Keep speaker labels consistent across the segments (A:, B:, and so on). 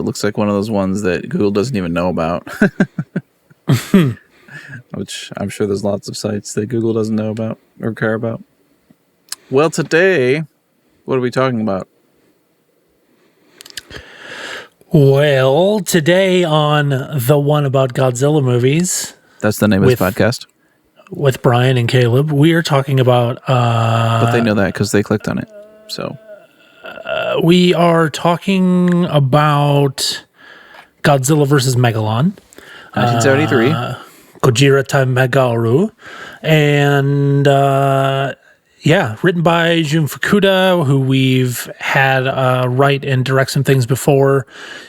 A: It looks like one of those ones that Google doesn't even know about. Which I'm sure there's lots of sites that Google doesn't know about or care about. Well, today, what are we talking about?
B: Well, today on The One About Godzilla Movies.
A: That's the name of this podcast?
B: With Brian and Caleb, we are talking about...
A: but they know that because they clicked on it. So
B: we are talking about Godzilla versus Megalon.
A: 1973.
B: Gojira to Megaru. And written by Jun Fukuda, who we've had write and direct some things before.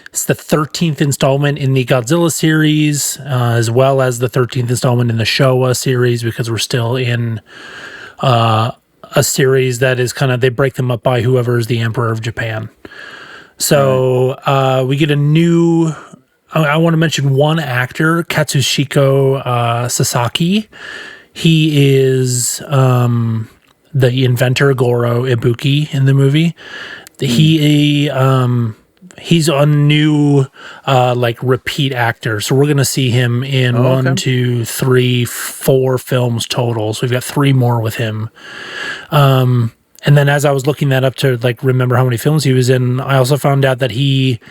B: It's the 13th installment in the Godzilla series, as well as the 13th installment in the Showa series, because we're still in a series that is kind of, they break them up by whoever is the Emperor of Japan. So we get a new... I want to mention one actor, Katsushiko Sasaki. He is the inventor Goro Ibuki in the movie. He's a new repeat actor. So we're going to see him in 1, 2, 3, 4 films total. So we've got 3 more with him. And then as I was looking that up to remember how many films he was in, I also found out that he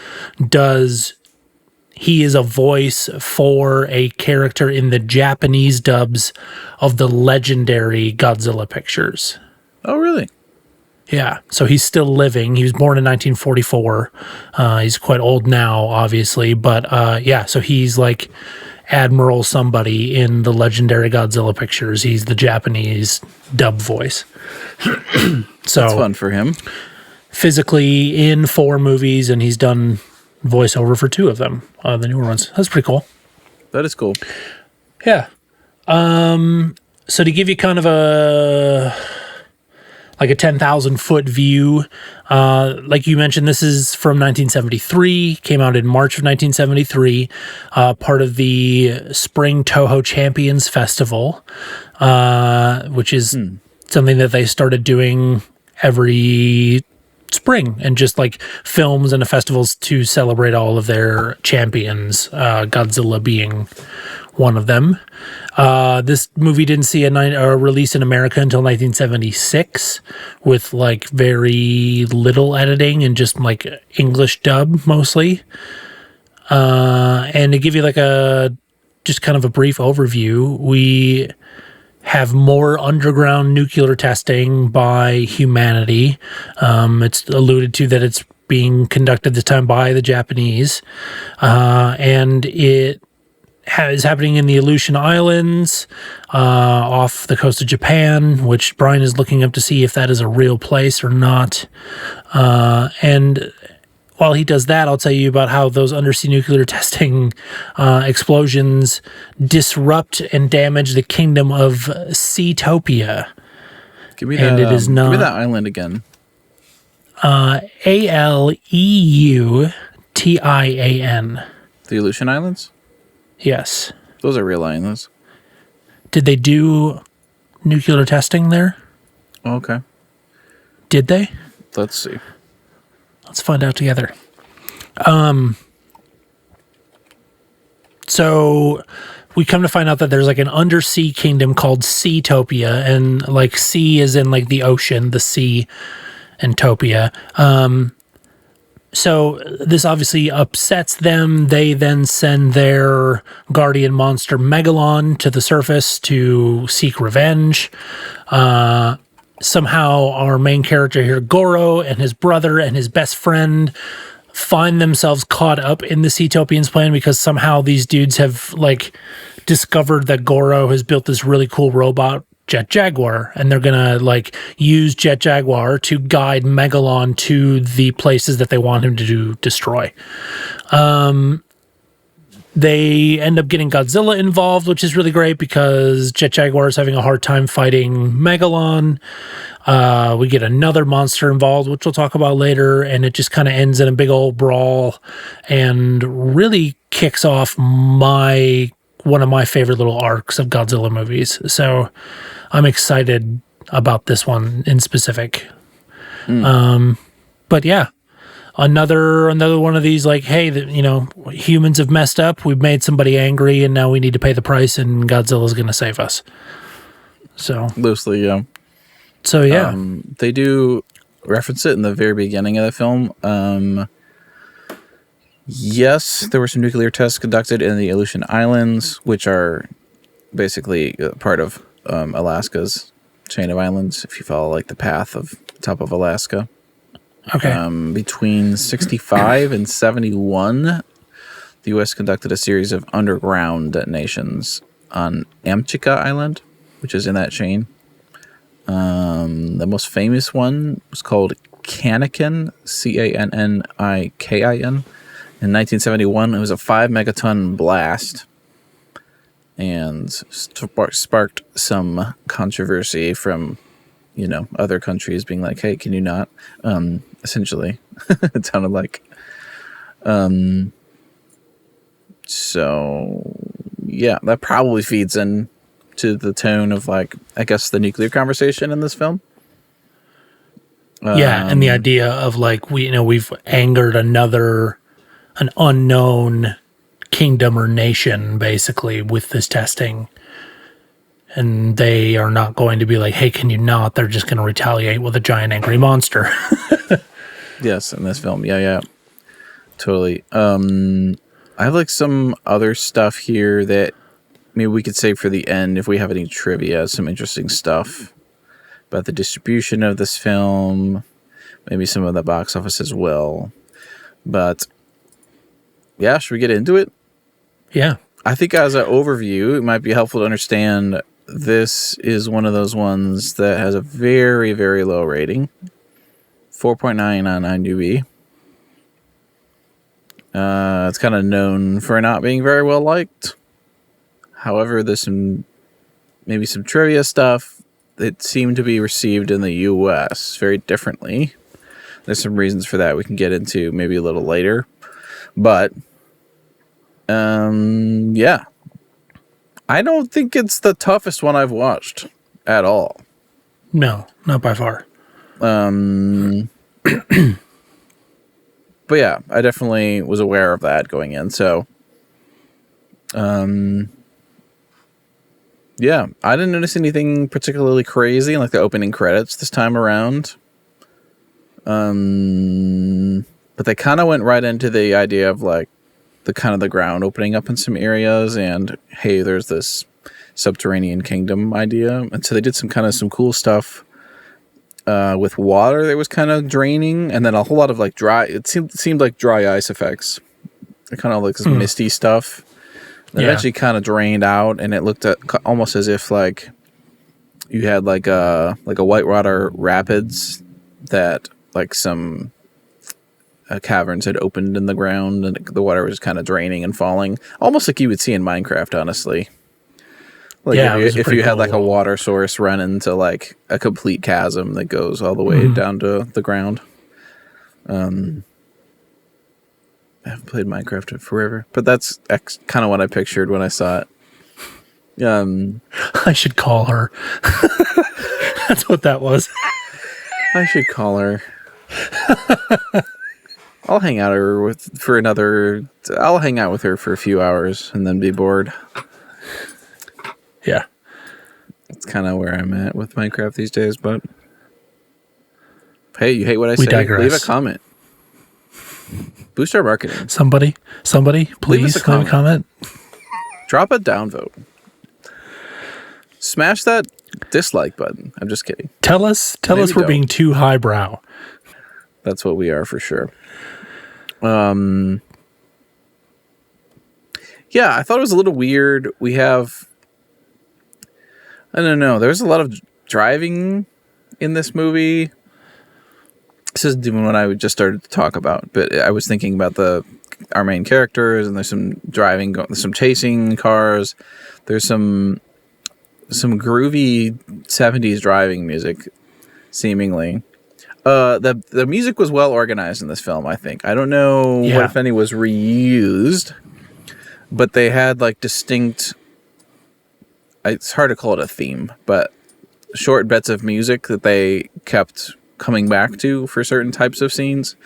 B: is a voice for a character in the Japanese dubs of the legendary Godzilla pictures.
A: Oh, really?
B: Yeah. So he's still living. He was born in 1944. He's quite old now, obviously. But so he's like Admiral somebody in the legendary Godzilla pictures. He's the Japanese dub voice. So
A: that's fun for him.
B: Physically in 4 movies, and he's done voiceover for 2 of them, the newer ones. That's pretty cool.
A: That is cool.
B: Yeah. So to give you kind of a 10,000 foot view, like you mentioned, this is from 1973, came out in March of 1973, part of the Spring Toho Champions Festival, which is something that they started doing every spring, and just films and festivals to celebrate all of their champions, Godzilla being one of them. This movie didn't see a release in America until 1976, with very little editing and just English dub mostly. And to give you just kind of a brief overview, we have more underground nuclear testing by humanity. It's alluded to that it's being conducted this time by the Japanese. And it is happening in the Aleutian Islands, off the coast of Japan, which Brian is looking up to see if that is a real place or not. And while he does that, I'll tell you about how those undersea nuclear testing explosions disrupt and damage the kingdom of Seatopia.
A: Give me that island again.
B: Aleutian.
A: The Aleutian Islands?
B: Yes.
A: Those are real islands.
B: Did they do nuclear testing there?
A: Okay.
B: Did they?
A: Let's see.
B: Let's find out together. So we come to find out that there's an undersea kingdom called Seatopia, and sea is in the ocean, the sea, and Topia. So this obviously upsets them. They then send their guardian monster Megalon to the surface to seek revenge. Somehow our main character here, Goro, and his brother and his best friend find themselves caught up in the Seatopians' plan, because somehow these dudes have discovered that Goro has built this really cool robot, Jet Jaguar, and they're gonna use Jet Jaguar to guide Megalon to the places that they want him to destroy. They end up getting Godzilla involved, which is really great because Jet Jaguar is having a hard time fighting Megalon. We get another monster involved, which we'll talk about later, and it just kind of ends in a big old brawl and really kicks off one of my favorite little arcs of Godzilla movies. So I'm excited about this one in specific. But yeah, another one of these, like, hey, humans have messed up. We've made somebody angry, and now we need to pay the price, and Godzilla's going to save us. So
A: loosely, yeah.
B: So yeah,
A: they do reference it in the very beginning of the film. Yes, there were some nuclear tests conducted in the Aleutian Islands, which are basically part of Alaska's chain of islands. If you follow like the path of top of Alaska,
B: okay.
A: Between 65 and 71, the U.S. conducted a series of underground detonations on Amchitka Island, which is in that chain. The most famous one was called Cannikin, Cannikin. In 1971, it was a 5 megaton blast and sparked some controversy from, other countries being like, hey, can you not? Essentially, it sounded like. So, yeah, that probably feeds in to the tone of, like, I guess the nuclear conversation in this film.
B: Yeah, and the idea of, like, we've angered an unknown kingdom or nation, basically, with this testing. And they are not going to be like, hey, can you not? They're just going to retaliate with a giant angry monster.
A: Yes, in this film. Yeah. Totally. I have, like, some other stuff here that maybe we could save for the end if we have any trivia, some interesting stuff about the distribution of this film, maybe some of the box office as well. But yeah, should we get into it?
B: Yeah. I
A: think as an overview, it might be helpful to understand this is one of those ones that has a very, very low rating. 4.9 on IMDb. It's kind of known for not being very well liked. However, there's maybe some trivia stuff that seemed to be received in the U.S. very differently. There's some reasons for that we can get into maybe a little later. But, yeah. I don't think it's the toughest one I've watched at all.
B: No, not by far.
A: But yeah, I definitely was aware of that going in. So, yeah, I didn't notice anything particularly crazy in like the opening credits this time around. But they kind of went right into the idea of like the ground opening up in some areas and hey, there's this subterranean kingdom idea. And so they did some cool stuff with water that was kind of draining, and then a whole lot of like it seemed like dry ice effects. Kind of like this misty stuff. It eventually kind of drained out, and it looked almost as if like you had like a whitewater rapids that like some caverns had opened in the ground, and the water was kind of draining and falling, almost like you would see in Minecraft, honestly. Like if you had like a water source run into like a complete chasm that goes all the way down to the ground. I haven't played Minecraft in forever, but that's kind of what I pictured when I saw it.
B: I should call her. That's what that was.
A: I should call her. I'll hang out with her for a few hours and then be bored.
B: Yeah.
A: That's kind of where I'm at with Minecraft these days, but hey, you hate what I say?
B: Digress.
A: Leave a comment. Boost our marketing.
B: Somebody, please leave a comment.
A: Drop a downvote. Smash that dislike button. I'm just kidding.
B: Tell us we're being too highbrow.
A: That's what we are for sure. Yeah, I thought it was a little weird. We have, I don't know, there's a lot of driving in this movie. This isn't even what I just started to talk about, but I was thinking about our main characters, and there's some driving, some chasing cars. There's some groovy 70s driving music, seemingly. The music was well organized in this film, I think. I don't know what, if any, was reused, but they had like distinct, it's hard to call it a theme, but short bits of music that they kept coming back to for certain types of scenes.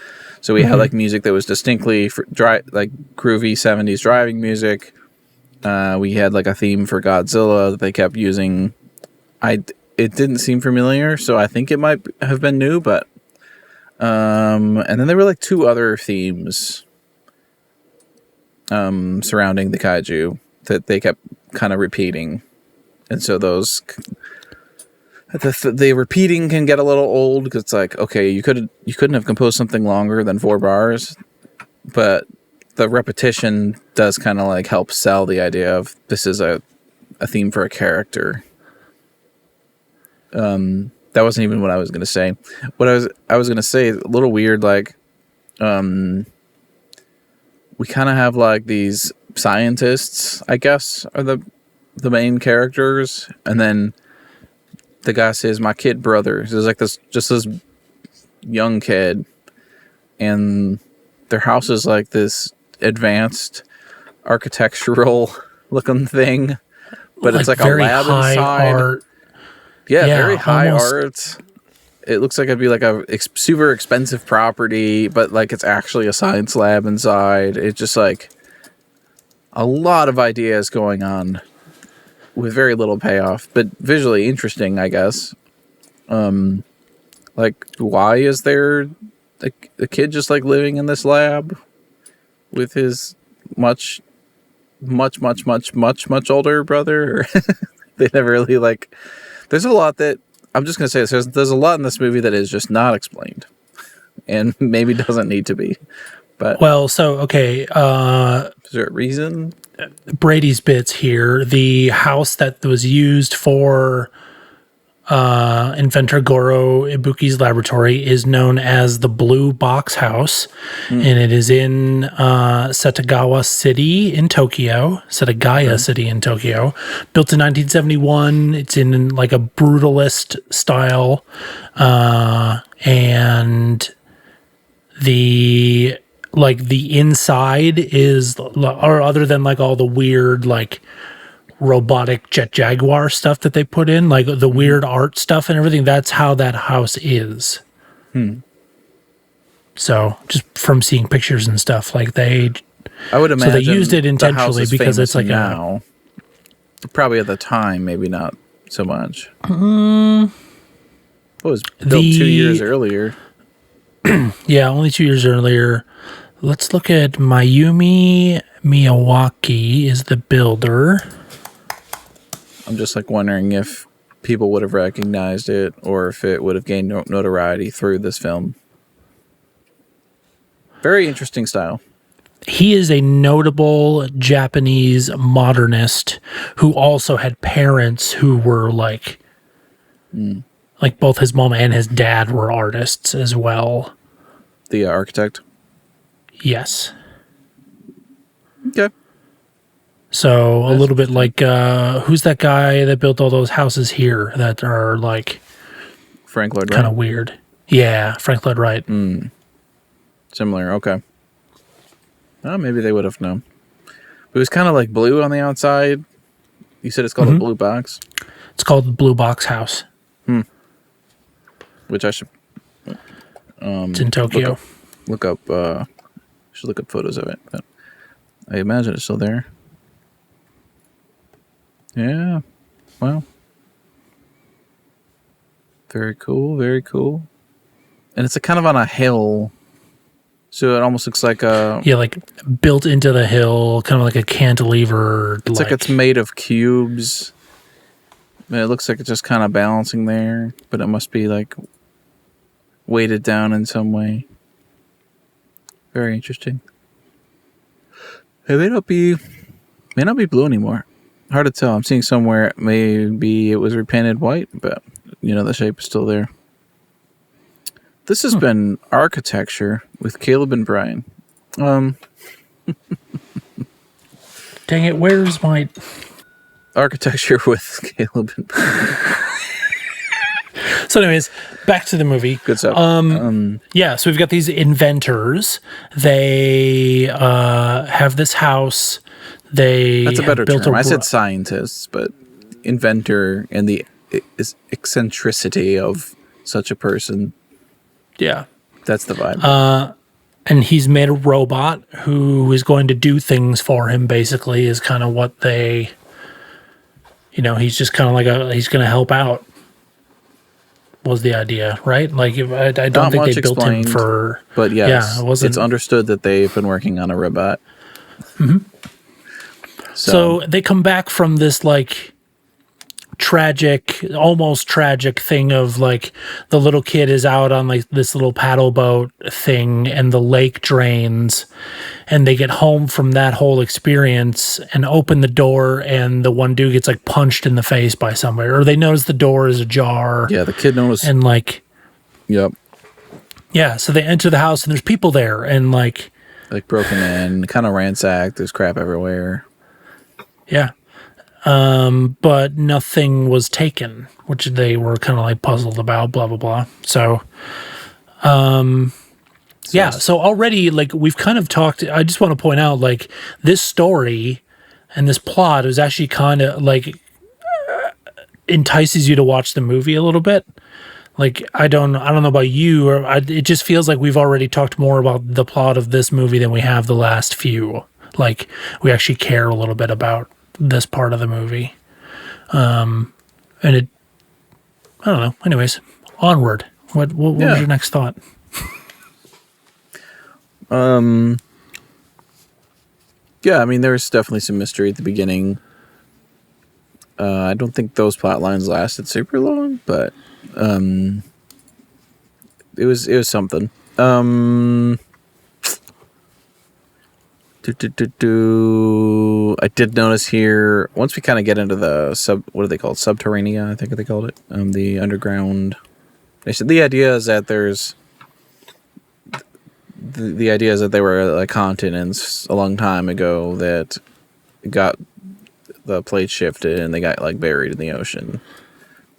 A: So we had like music that was distinctly like groovy 70s driving music. We had like a theme for Godzilla that they kept using. It didn't seem familiar, so I think it might have been new, but and then there were like 2 other themes surrounding the kaiju that they kept kind of repeating. And so those the repeating can get a little old because it's like, okay, you couldn't have composed something longer than 4 bars, but the repetition does kind of like help sell the idea of this is a theme for a character. That wasn't even what I was going to say. What I was going to say, a little weird, like, we kind of have like these scientists, I guess, are the main characters, and then the guy says, "My kid brother." So there's like this young kid, and their house is like this advanced architectural looking thing, but it's like a lab inside. Art. Yeah, very high art. It looks like it'd be like a super expensive property, but like it's actually a science lab inside. It's just like a lot of ideas going on with very little payoff, but visually interesting, I guess. Like, why is there a kid just like living in this lab with his much older brother? They never really like. There's a lot that I'm just gonna say. There's a lot in this movie that is just not explained, and maybe doesn't need to be. But
B: okay.
A: Is there a reason?
B: Brady's bits here. The house that was used for inventor Goro Ibuki's laboratory is known as the Blue Box House, and it is in Setagaya City in Tokyo. Built in 1971. It's in like a brutalist style, and the inside is, or other than like all the weird like robotic Jet Jaguar stuff that they put in, like the weird art stuff and everything, that's how that house is. So just from seeing pictures and stuff, like I would imagine so they used it intentionally because it's like
A: now. Probably at the time, maybe not so much. It was built 2 years earlier.
B: Yeah, only 2 years earlier. Let's look at Mayumi Miyawaki is the builder.
A: I'm just like wondering if people would have recognized it or if it would have gained notoriety through this film. Very interesting style.
B: He is a notable Japanese modernist who also had parents who were like both his mom and his dad were artists as well.
A: The architect?
B: Yes.
A: Okay.
B: So a little bit like, who's that guy that built all those houses here that are like
A: Frank Lloyd Wright?
B: Kind of weird. Yeah, Frank Lloyd Wright.
A: Similar, okay. Well, maybe they would have known. It was kind of like blue on the outside. You said it's called a blue box?
B: It's called the Blue Box House.
A: Which I should...
B: it's in Tokyo.
A: Look up should look up photos of it, but I imagine it's still there. Yeah. Wow. Very cool, very cool. And it's kind of on a hill, so it almost looks like a...
B: Yeah, like built into the hill, kind of like a cantilever.
A: It's like it's made of cubes. And it looks like it's just kind of balancing there, but it must be like weighted down in some way. Very interesting. It may not be blue anymore. Hard to tell. I'm seeing somewhere maybe it was repainted white, but the shape is still there. This has been Architecture with Caleb and Brian.
B: Dang it, where's my
A: Architecture with Caleb and Brian.
B: So anyways, back to the movie.
A: Good stuff.
B: Yeah, so we've got these inventors. They have this house.
A: That's a better term. I said scientists, but inventor and the eccentricity of such a person.
B: Yeah.
A: That's the vibe.
B: And he's made a robot who is going to do things for him, basically, is kind of what they, he's just kind of like he's going to help out, was the idea, right? Like, I don't
A: Not
B: think
A: much
B: they built him
A: explained,
B: for...
A: But yes,
B: it wasn't,
A: it's understood that they've been working on a robot.
B: Mm-hmm. So they come back from this, like, almost tragic thing of, like, the little kid is out on, like, this little paddle boat thing, and the lake drains, and they get home from that whole experience and open the door, and the one dude gets, like, punched in the face by somebody, or they notice the door is ajar.
A: Yeah, the kid noticed.
B: And, like...
A: Yep.
B: Yeah, so they enter the house, and there's people there, and, like...
A: Like, broken in, kind of ransacked, there's crap everywhere.
B: Yeah. But nothing was taken, which they were kind of like puzzled about, blah, blah, blah. So, yeah. So already, like, we've kind of talked, I just want to point out, like, this story and this plot is actually kind of, like, entices you to watch the movie a little bit. Like, I don't know about you, it just feels like we've already talked more about the plot of this movie than we have the last few. Like, we actually care a little bit about this part of the movie. And I don't know. Anyways, onward. What was your next thought?
A: Yeah, I mean, there's definitely some mystery at the beginning. I don't think those plot lines lasted super long, but it was something. I did notice here, once we kind of get into the what are they called? Subterranea, I think they called it. The underground. They said the idea is that there's the idea is that they were like continents a long time ago that got the plate shifted and they got like buried in the ocean.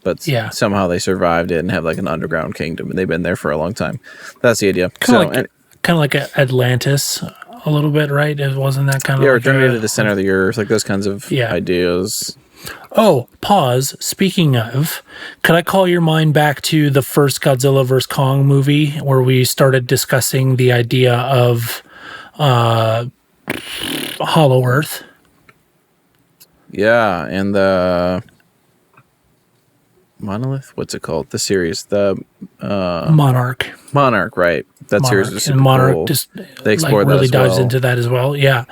A: But somehow they survived it and have like an underground kingdom, and they've been there for a long time. That's the idea.
B: Kind of like Atlantis. A little bit, right? It wasn't that kind of...
A: Yeah, returning to the center of the earth, like those kinds of ideas.
B: Oh, pause. Speaking of, could I call your mind back to the first Godzilla vs. Kong movie where we started discussing the idea of Hollow Earth?
A: Yeah, and the Monolith? What's it called? The series. The
B: Monarch.
A: Monarch, right. That series was super
B: Monarch
A: cool.
B: just
A: They explored
B: really
A: that as
B: dives
A: well.
B: into that as well. Yeah.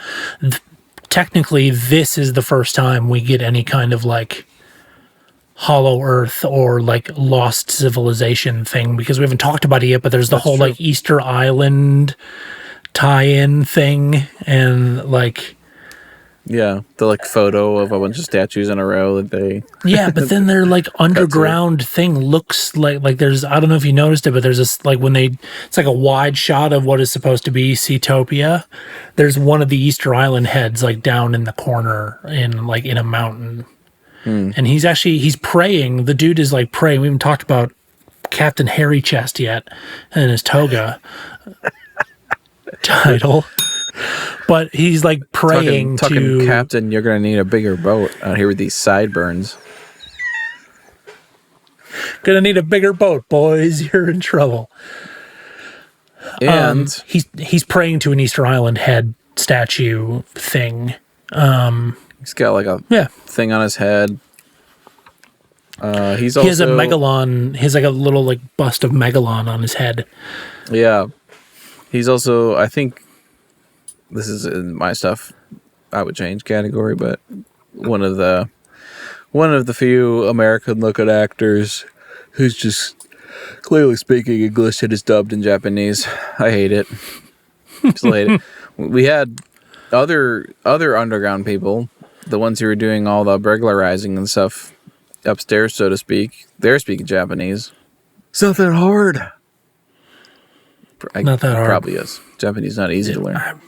B: Technically, this is the first time we get any kind of like Hollow Earth or like lost civilization thing, because we haven't talked about it yet, but there's the whole like Easter Island tie-in thing, and like...
A: Yeah, the like photo of a bunch of statues in a row that they...
B: Yeah, but then their like underground thing looks like there's... I don't know if you noticed it, but there's this like when they... It's like a wide shot of what is supposed to be Seatopia. There's one of the Easter Island heads like down in the corner in a mountain. And he's praying. The dude is like praying. We haven't talked about Captain Hairy Chest yet and his toga title. But he's like praying
A: talking Captain, you're going to need a bigger boat out here with these sideburns.
B: Gonna need a bigger boat, boys. You're in trouble.
A: And
B: he's praying to an Easter Island head statue thing.
A: He's got like a thing on his head. He has a
B: Megalon. He has like a little like bust of Megalon on his head.
A: Yeah. He's also, I think, this is in my stuff I would change category, but one of the few American-looking actors who's just clearly speaking English and is dubbed in Japanese. I hate it. Still hate it. We had other underground people, the ones who were doing all the burglarizing and stuff upstairs, so to speak. They're speaking Japanese. It's not that hard.
B: Not that hard.
A: Probably is. Japanese is not easy to learn.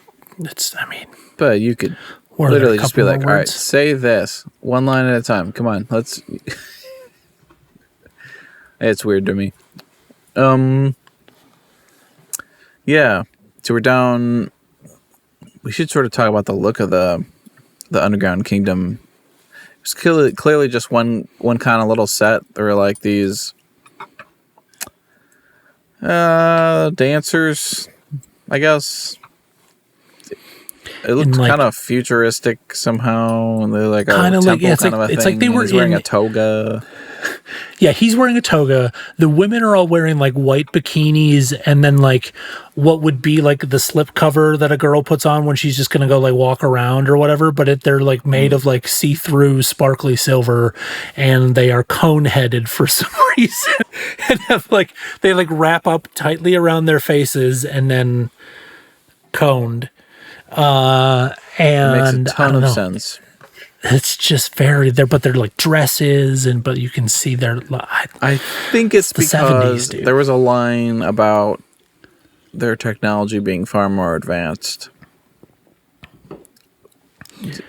A: But you could literally just be like, all right, say this one line at a time. Come on, let's... It's weird to me. Yeah. So we're down... We should sort of talk about the look of the underground kingdom. It's clearly just one kind of little set. There were like these... Dancers, I guess. It looked kind of futuristic somehow, and they're like a temple kind of a thing. It's like they were he's wearing a toga.
B: Yeah, he's wearing a toga. The women are all wearing like white bikinis, and then like what would be like the slip cover that a girl puts on when she's just gonna go like walk around or whatever. But they're like made of like see-through, sparkly silver, and they are cone-headed for some reason, and have like they like wrap up tightly around their faces and then coned. And
A: it makes a ton of sense.
B: It's just very there, but they're like dresses, but you can see they're.
A: I think it's because 70s, there was a line about their technology being far more advanced.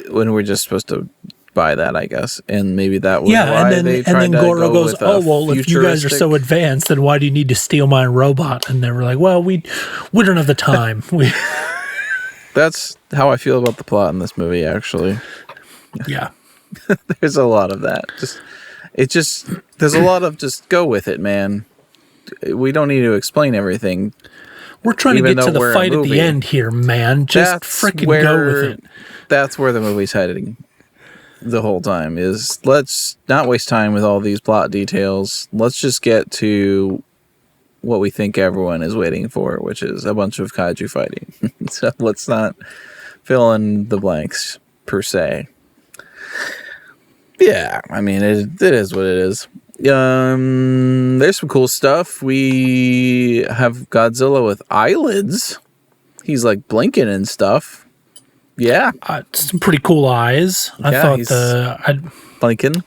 A: When we're just supposed to buy that, I guess, and maybe that was why they tried to Goro goes,
B: "Oh well, if you guys are so advanced, then why do you need to steal my robot?" And they were like, "Well, we don't have the time."
A: That's how I feel about the plot in this movie, actually.
B: Yeah.
A: There's a lot of that. There's a lot of just go with it, man. We don't need to explain everything.
B: We're trying to get to the fight at the end here, man. Just freaking go with it.
A: That's where the movie's heading the whole time, is let's not waste time with all these plot details. Let's just get to what we think everyone is waiting for, which is a bunch of kaiju fighting. So let's not fill in the blanks, per se. Yeah, I mean, it is what it is. There's some cool stuff. We have Godzilla with eyelids. He's like blinking and stuff. Yeah.
B: Some pretty cool eyes. I thought
A: blinking.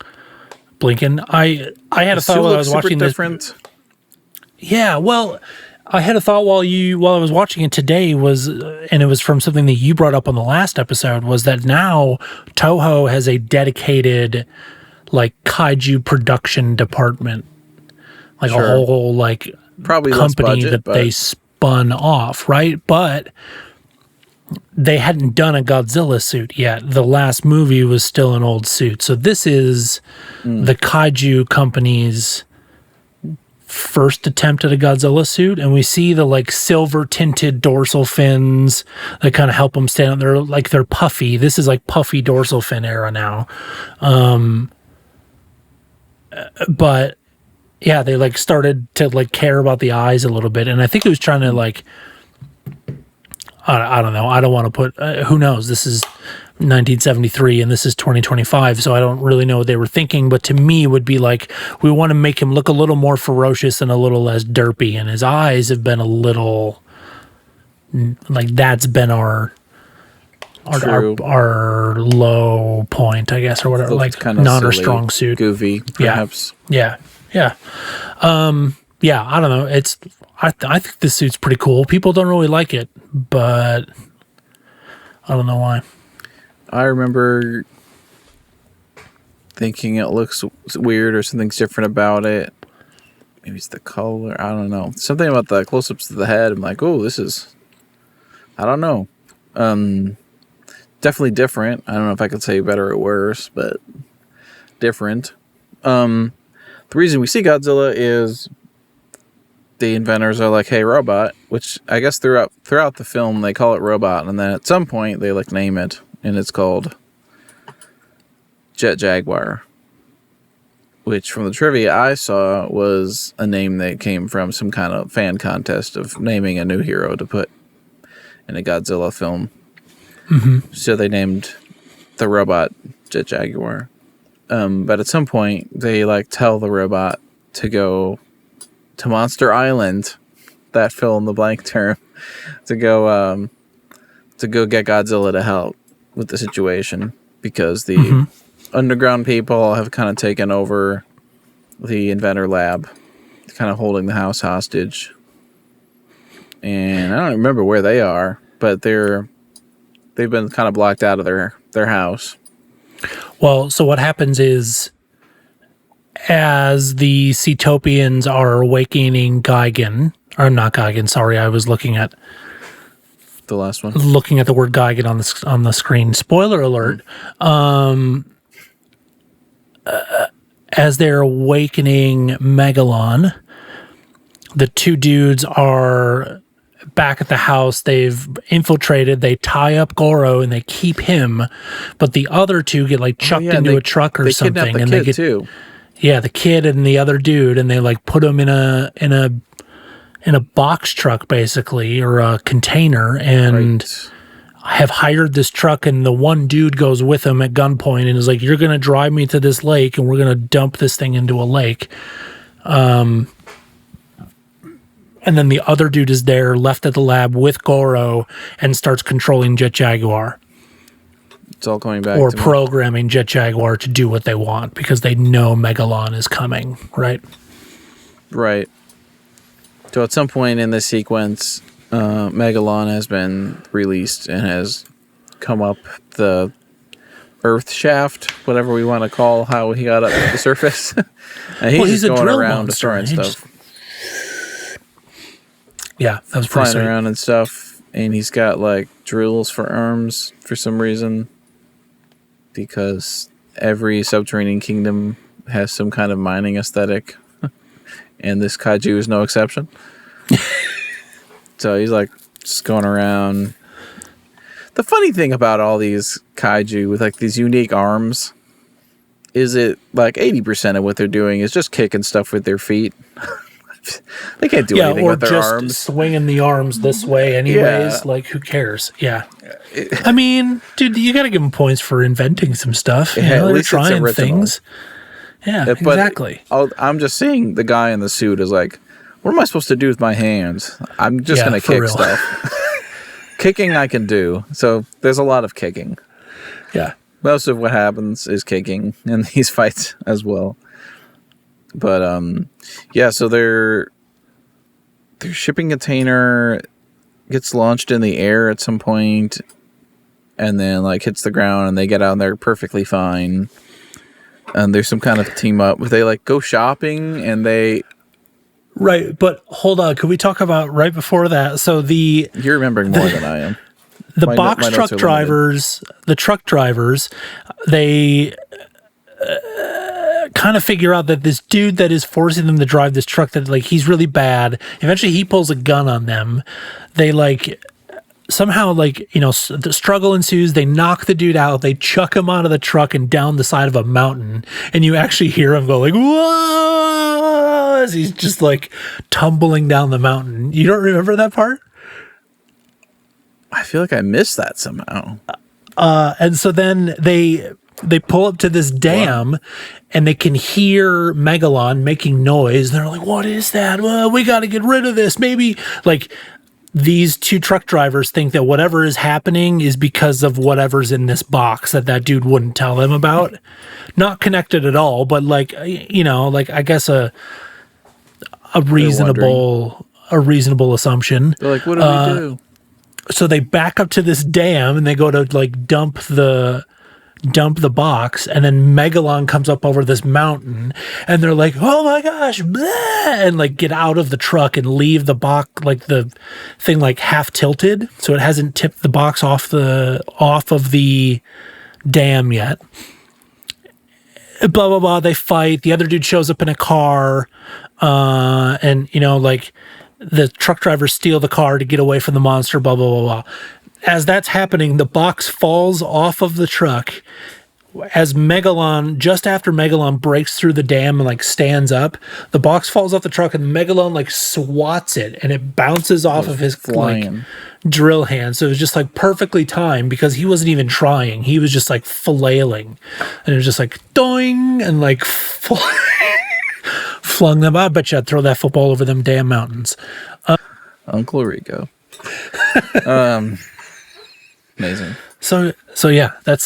B: I had a thought while I was watching this. Different. Yeah, well, I had a thought while I was watching it today and it was from something that you brought up on the last episode, was that now Toho has a dedicated like kaiju production department, like a whole like
A: probably
B: company budget, that they spun off, right? But they hadn't done a Godzilla suit yet. The last movie was still an old suit, so this is the kaiju company's first attempt at a Godzilla suit, and we see the like silver tinted dorsal fins that kind of help them stand up. They're puffy. This is like puffy dorsal fin era now. But yeah, they like started to like care about the eyes a little bit, and I think it was trying to like I don't know. I don't want to put who knows. This is 1973 and this is 2025, so I don't really know what they were thinking, but to me it would be like we want to make him look a little more ferocious and a little less derpy, and his eyes have been a little like that's been our low point, I guess, or whatever, like kind of not silly, our strong suit,
A: goofy perhaps.
B: Yeah I don't know, I think this suit's pretty cool. People don't really like it, but I don't know why.
A: I remember thinking it looks weird or something's different about it. Maybe it's the color. I don't know. Something about the close-ups of the head. I'm like, oh, this is... I don't know. Definitely different. I don't know if I could say better or worse, but different. The reason we see Godzilla is the inventors are like, hey, robot, which I guess throughout the film they call it robot, and then at some point they like name it. And it's called Jet Jaguar, which from the trivia I saw was a name that came from some kind of fan contest of naming a new hero to put in a Godzilla film. Mm-hmm. So they named the robot Jet Jaguar. But at some point they like tell the robot to go to Monster Island, that fill in the blank term, to go get Godzilla to help with the situation, because the underground people have kind of taken over the inventor lab, kind of holding the house hostage. And I don't remember where they are, but they've been kind of blocked out of their house.
B: Well, so what happens is, as the Ceetopians are awakening Gigan, or not Gigan, sorry, I was looking at
A: the last one.
B: Looking at the word Gigan on the screen. Spoiler alert. As they're awakening Megalon, The two dudes are back at the house. They've infiltrated. They tie up Goro and they keep him, but the other two get like chucked into a truck or something,
A: and they get too.
B: Yeah, the kid and the other dude, and they like put them in a box truck basically, or a container, and have hired this truck. And the one dude goes with him at gunpoint and is like, "You're going to drive me to this lake, and we're going to dump this thing into a lake." And then the other dude is there, left at the lab with Goro, and starts controlling Jet Jaguar.
A: It's all coming back
B: or
A: to
B: programming Jet Jaguar to do what they want because they know Megalon is coming, right?
A: Right. So at some point in this sequence, Megalon has been released and has come up the Earth shaft, whatever we want to call how he got up to the surface. And he's just going around destroying stuff.
B: Yeah, that was pretty
A: flying around and stuff. And he's got like drills for arms for some reason. Because every subterranean kingdom has some kind of mining aesthetic. And this kaiju is no exception. So he's like just going around. The funny thing about all these kaiju with like these unique arms is it like 80% of what they're doing is just kicking stuff with their feet. They can't do anything with their arms.
B: Or just swinging the arms this way anyways. Yeah. Like, who cares? Yeah. I mean, dude, you got to give them points for inventing some stuff. You know, they're trying things. Yeah, exactly.
A: I'm just seeing the guy in the suit is like, what am I supposed to do with my hands? I'm just going to kick stuff. Kicking I can do. So there's a lot of kicking.
B: Yeah.
A: Most of what happens is kicking in these fights as well. But yeah, so their shipping container gets launched in the air at some point and then like hits the ground and they get out and they're perfectly fine. And there's some kind of team up. They like go shopping and they...
B: Right, but hold on. Could we talk about right before that? So
A: you're remembering more than I am.
B: The box truck drivers, they kind of figure out that this dude that is forcing them to drive this truck, that like he's really bad. Eventually, he pulls a gun on them. They like somehow like, you know, the struggle ensues. They knock the dude out. They chuck him out of the truck and down the side of a mountain. And you actually hear him go like, whoa, as he's just like tumbling down the mountain. You don't remember that part?
A: I feel like I missed that somehow.
B: And so then they pull up to this dam and they can hear Megalon making noise. They're like, what is that? Well, we got to get rid of this. Maybe like these two truck drivers think that whatever is happening is because of whatever's in this box that dude wouldn't tell them about. Not connected at all, but like, you know, like I guess a reasonable assumption.
A: They're like, what do we do?
B: So they back up to this dam and they go to like dump the box, and then Megalon comes up over this mountain and they're like, oh my gosh, blah, and like get out of the truck and leave the box, like the thing like half tilted. So it hasn't tipped the box off of the dam yet. Blah, blah, blah. They fight. The other dude shows up in a car. And you know, like the truck drivers steal the car to get away from the monster, blah, blah, blah, blah. As that's happening, the box falls off of the truck as Megalon, just after Megalon breaks through the dam and like stands up, the box falls off the truck and Megalon like swats it and it bounces off of his like drill hand. So it was just like perfectly timed because he wasn't even trying. He was just like flailing and it was just like doing and like flung them. I bet you I'd throw that football over them damn mountains.
A: Uncle Rico. Amazing.
B: So yeah, that's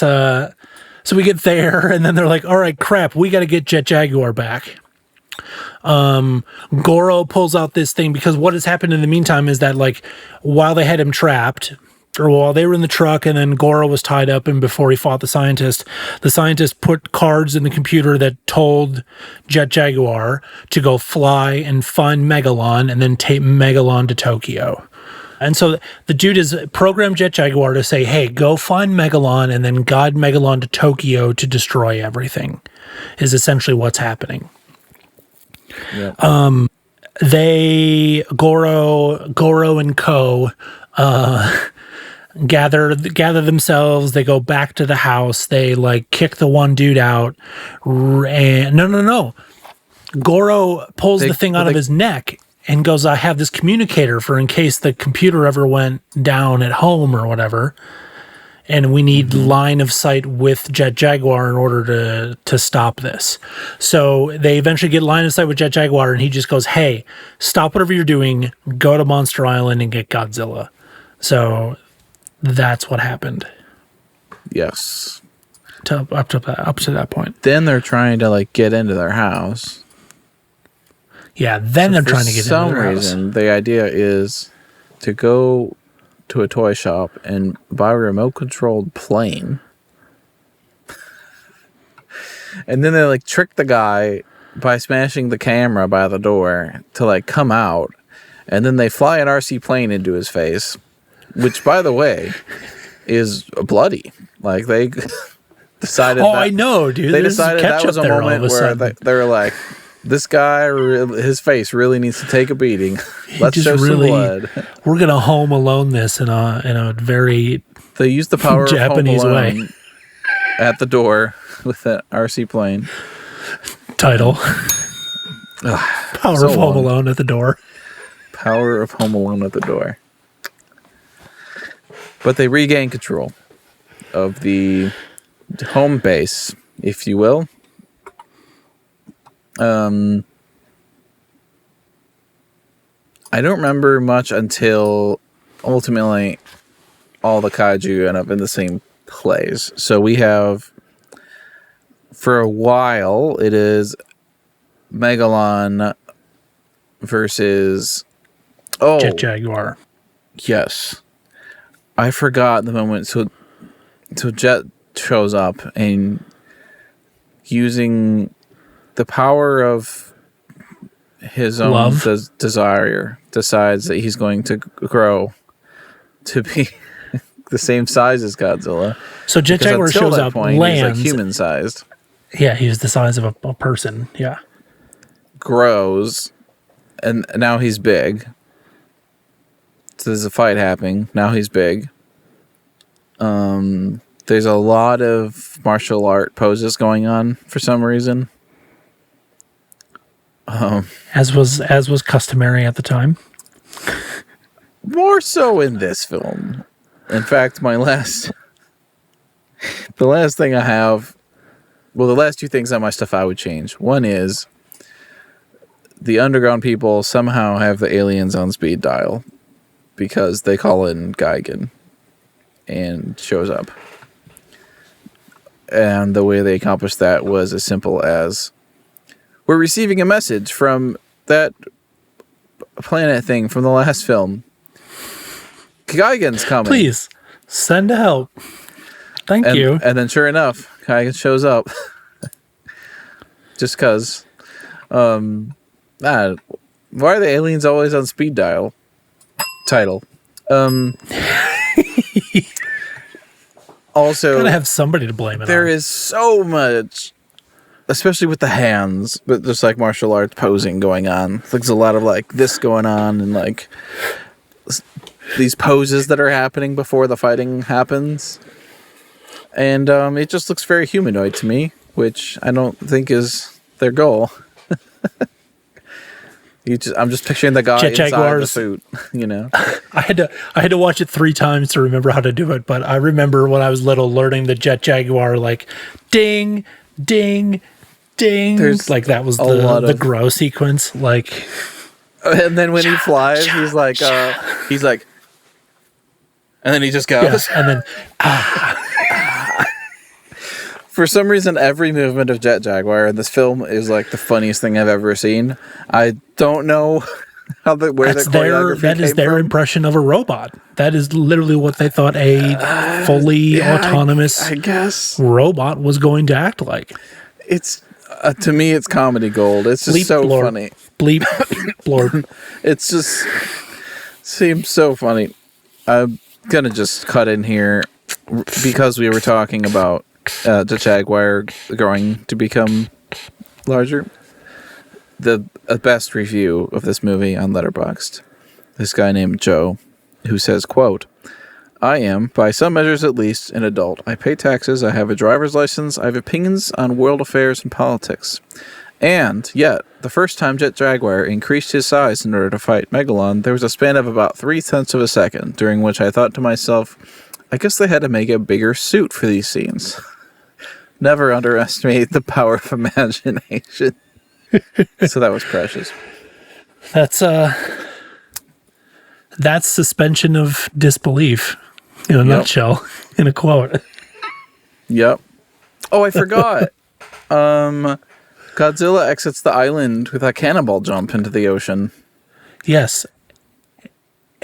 B: so we get there and then they're like, all right, crap, we got to get Jet Jaguar back. Goro pulls out this thing because what has happened in the meantime is that like while they had him trapped, or while they were in the truck and then Goro was tied up and before he fought the scientist put cards in the computer that told Jet Jaguar to go fly and find Megalon and then take Megalon to Tokyo. And so the dude has programmed Jet Jaguar to say, hey, go find Megalon and then guide Megalon to Tokyo to destroy everything, is essentially what's happening. Yep. Goro and Co. Gather themselves. They go back to the house. They like kick the one dude out. And no. Goro pulls the thing out of his neck and goes, I have this communicator for in case the computer ever went down at home or whatever. And we need line of sight with Jet Jaguar in order to stop this. So they eventually get line of sight with Jet Jaguar, and he just goes, hey, stop whatever you're doing, go to Monster Island and get Godzilla. So that's what happened.
A: Yes.
B: Up to that point.
A: Then they're trying to like get into their house.
B: Yeah, then they're trying to get into their house. For some reason,
A: the idea is to go to a toy shop and buy a remote-controlled plane. And then they like trick the guy by smashing the camera by the door to like come out. And then they fly an RC plane into his face, which, by the way, is bloody. Like they decided.
B: Oh, I know, dude.
A: They decided that was a moment where they were like, this guy, his face really needs to take a beating. Let's show some blood.
B: We're gonna Home Alone this in a very
A: they used the power
B: Japanese
A: of Home Alone
B: way
A: at the door with that RC plane
B: title. Power of Home Alone at the door.
A: Power of Home Alone at the door. But they regain control of the home base, if you will. I don't remember much until ultimately all the kaiju end up in the same place. So we have, for a while, it is Megalon versus
B: Jet Jaguar.
A: Yes. I forgot the moment. So Jet shows up and using the power of his own desire decides that he's going to grow to be the same size as Godzilla.
B: So Jet Jaguar shows up, lands.
A: He's like human-sized.
B: Yeah, he's the size of a person. Yeah.
A: Grows, and now he's big. So there's a fight happening. Now he's big. There's a lot of martial art poses going on for some reason.
B: As was customary at the time.
A: More so in this film. In fact, the last thing I have, well, the last two things on my stuff I would change. One is the underground people somehow have the aliens on speed dial because they call in Gigan and shows up. And the way they accomplished that was as simple as, we're receiving a message from that planet thing from the last film. Gigan's coming.
B: Please, send help. Thank you.
A: And then sure enough, Gigan shows up. Just because. Why are the aliens always on speed dial? Title. Also,
B: gotta have somebody to blame it
A: there
B: on.
A: is so much, especially with the hands, but just like martial arts posing going on. There's a lot of like this going on and like these poses that are happening before the fighting happens. And it just looks very humanoid to me, which I don't think is their goal. I'm just picturing the guy
B: Jet
A: inside
B: Jaguars.
A: the suit, you know.
B: I had to watch it 3 times to remember how to do it, but I remember when I was little learning the Jet Jaguar, like ding, ding, ding. Like that was the grow sequence. Like,
A: and then when he flies, he's like, and then he just goes,
B: and then.
A: For some reason, every movement of Jet Jaguar in this film is like the funniest thing I've ever seen. I don't know where the choreography
B: that is their impression of a robot. That is literally what they thought a fully autonomous,
A: I guess,
B: robot was going to act like.
A: It's to me, it's comedy gold. It's just funny.
B: Bleep, blorb.
A: It's just seems so funny. I'm gonna just cut in here because we were talking about the Jaguar growing to become larger. the best review of this movie on Letterboxd. This guy named Joe, who says, quote, I am, by some measures at least, an adult. I pay taxes, I have a driver's license, I have opinions on world affairs and politics. And yet, the first time Jet Jaguar increased his size in order to fight Megalon, there was a span of about 0.3 of a second, during which I thought to myself, I guess they had to make a bigger suit for these scenes. Never underestimate the power of imagination. So that was precious.
B: That's suspension of disbelief in a nutshell, in a quote.
A: Yep. Oh, I forgot. Godzilla exits the island with a cannonball jump into the ocean.
B: Yes.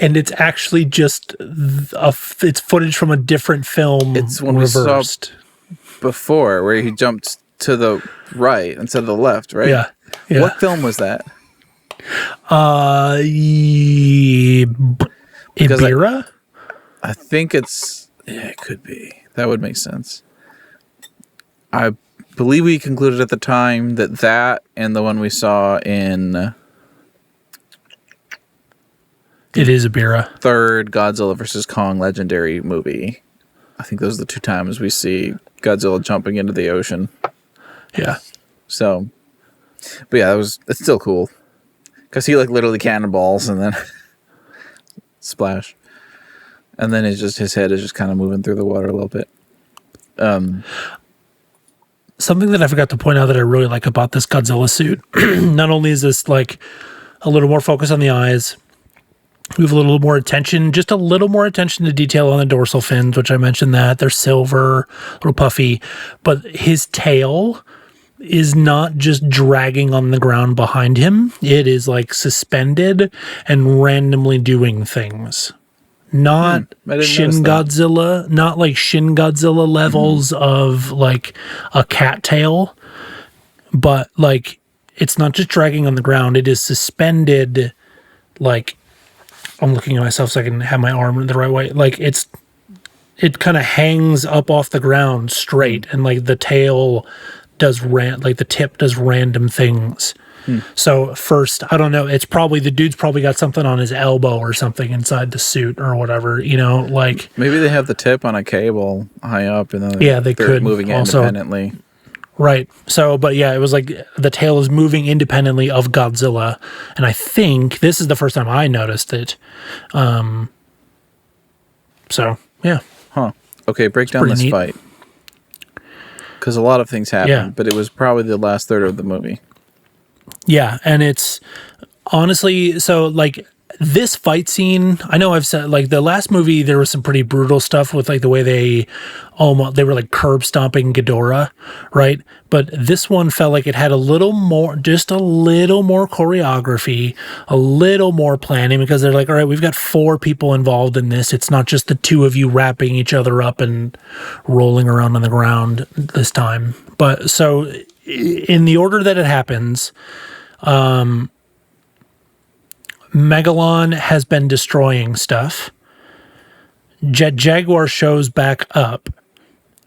B: And it's actually just it's footage from a different film. It's when reversed.
A: We saw before, where he jumped to the right instead of the left, right?
B: Yeah.
A: What film was that?
B: Ibira?
A: I think it's... Yeah, it could be. That would make sense. I believe we concluded at the time that and the one we saw in...
B: It is Ibira.
A: Third Godzilla vs. Kong legendary movie. I think those are the two times we see Godzilla jumping into the ocean.
B: Yeah.
A: So... But yeah, it's still cool. Because he literally cannonballs and then splash. And then his head is just kind of moving through the water a little bit.
B: Something that I forgot to point out that I really like about this Godzilla suit, not only is this a little more focus on the eyes, we have a little more attention to detail on the dorsal fins, which I mentioned that. They're silver, a little puffy. But his tail is not just dragging on the ground behind him. It is suspended and randomly doing things. Not Shin Godzilla, not like Shin Godzilla levels of a cat tail, but it's not just dragging on the ground. It is suspended. I'm looking at myself so I can have my arm the right way. It kind of hangs up off the ground straight, and the tail does the tip does random things. So first, I don't know, it's probably the dude's probably got something on his elbow or something inside the suit or whatever, maybe
A: they have the tip on a cable high up and then
B: they could
A: moving it independently.
B: Right. So, but yeah, it was the tail is moving independently of Godzilla, and I think this is the first time I noticed it. So yeah.
A: Huh. Okay, break down this neat fight. Because a lot of things happened, but it was probably the last third of the movie.
B: Yeah, and it's honestly, so this fight scene, I know I've said the last movie there was some pretty brutal stuff with the way they were curb stomping Ghidorah, right? But this one felt like it had just a little more choreography, a little more planning, because they're all right, we've got 4 people involved in this. It's not just the 2 of you wrapping each other up and rolling around on the ground this time. But so in the order that it happens, Megalon has been destroying stuff. Jet Jaguar shows back up